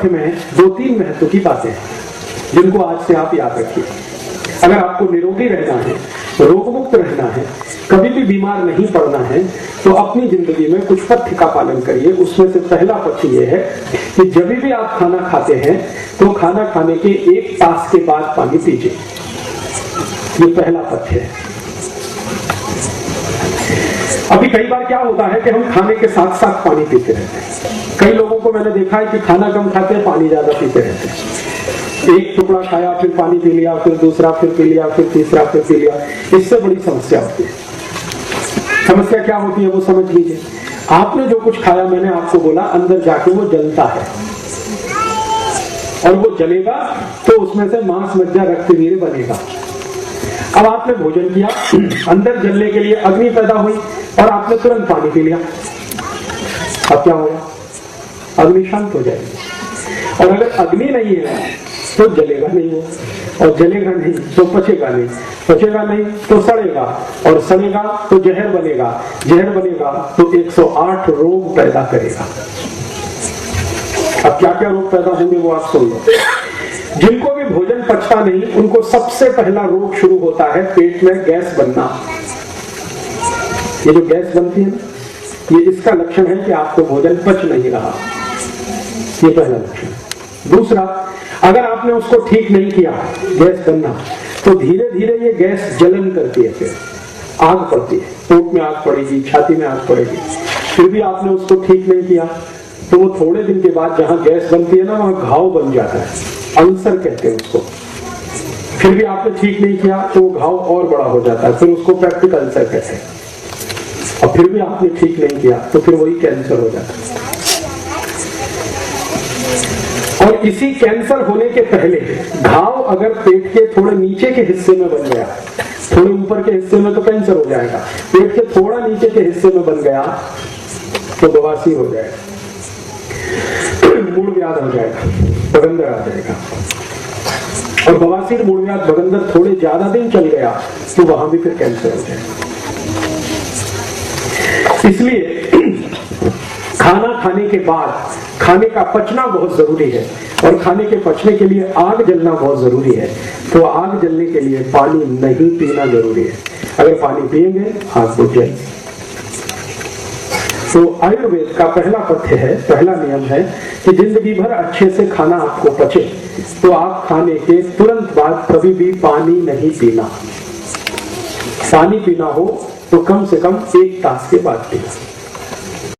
पथ्य में 2-3 महत्व की बातें हैं जिनको आज से आप याद रखिए। अगर आपको निरोगी रहना है, रोगमुक्त रहना है, कभी भी बीमार नहीं पड़ना है, तो अपनी जिंदगी में कुछ पथ्य का पालन करिए। उसमें से पहला पथ्य यह है कि जब भी आप खाना खाते हैं तो खाना खाने के 1 तास के बाद पानी पीजिए। ये पहला पथ्य है। अभी कई बार क्या होता है कि हम खाने के साथ साथ पानी पीते रहते हैं। कई लोगों को मैंने देखा है कि खाना कम खाते हैं, पानी ज्यादा पीते रहते हैं। एक टुकड़ा खाया, फिर पानी पी लिया, फिर दूसरा, फिर पी लिया, फिर तीसरा, फिर पी लिया। इससे बड़ी समस्या होती है। समस्या क्या होती है वो समझ लीजिए। आपने जो कुछ खाया, मैंने आपको बोला, अंदर जाके वो जलता है, और वो जलेगा तो उसमें से मांस, मज्जा, रक्त, वीर्य बनेगा। अब आपने भोजन किया, अंदर जलने के लिए अग्नि पैदा हुई और आपने तुरंत पानी पी लिया। अब क्या होगा? अग्नि शांत हो जाएगी। और अगर अग्नि नहीं है तो जलेगा नहीं वो, और जलेगा नहीं तो पचेगा नहीं, पचेगा नहीं तो सड़ेगा, और सड़ेगा तो जहर बनेगा, जहर बनेगा तो 108 रोग पैदा करेगा। अब क्या क्या रोग पैदा होंगे वो आप सुन लो। जिनको भी भोजन पचता नहीं, उनको सबसे पहला रोग शुरू होता है पेट में गैस बनना। ये जो गैस बनती है ना, ये इसका लक्षण है कि आपको भोजन पच नहीं रहा। ये पहला लक्षण। दूसरा, अगर आपने उसको ठीक नहीं किया, गैस बनना, तो धीरे धीरे ये गैस जलन करती है, फिर आग पड़ती है, पेट में आग पड़ेगी, छाती में आग पड़ेगी। फिर भी आपने उसको ठीक नहीं किया तो वो थोड़े दिन के बाद जहां गैस बनती है ना, वहां घाव बन जाता है, अल्सर कहते हैं उसको। फिर भी आपने ठीक नहीं किया तो वो घाव और बड़ा हो जाता है, फिर उसको पेप्टिक अल्सर कहते हैं। और फिर भी आपने ठीक नहीं किया तो फिर वही कैंसर हो जाता है। और इसी कैंसर होने के पहले घाव अगर पेट के थोड़े नीचे के हिस्से में बन गया, थोड़े ऊपर के हिस्से में तो कैंसर हो जाएगा, पेट के थोड़ा नीचे के हिस्से में बन गया तो बवासीर हो जाएगा, मूलव्याध हो जाएगा, बगंदर आ जाएगा। और बवासीर, मूलव्याध, बगंदर थोड़े ज्यादा दिन चल गया तो वहां भी फिर कैंसर हो जाएगा। इसलिए खाना खाने के बाद खाने का पचना बहुत जरूरी है, और खाने के पचने के लिए आग जलना बहुत जरूरी है। तो आग जलने के लिए पानी नहीं पीना जरूरी है। अगर पानी पिएंगे आग बुझ जाएगी। तो आयुर्वेद का पहला पथ्य है, पहला नियम है कि जिंदगी भर अच्छे से खाना आपको पचे तो आप खाने के तुरंत बाद कभी भी पानी नहीं पीना। पानी पीना हो तो कम से कम 1 तास के बाद पीना।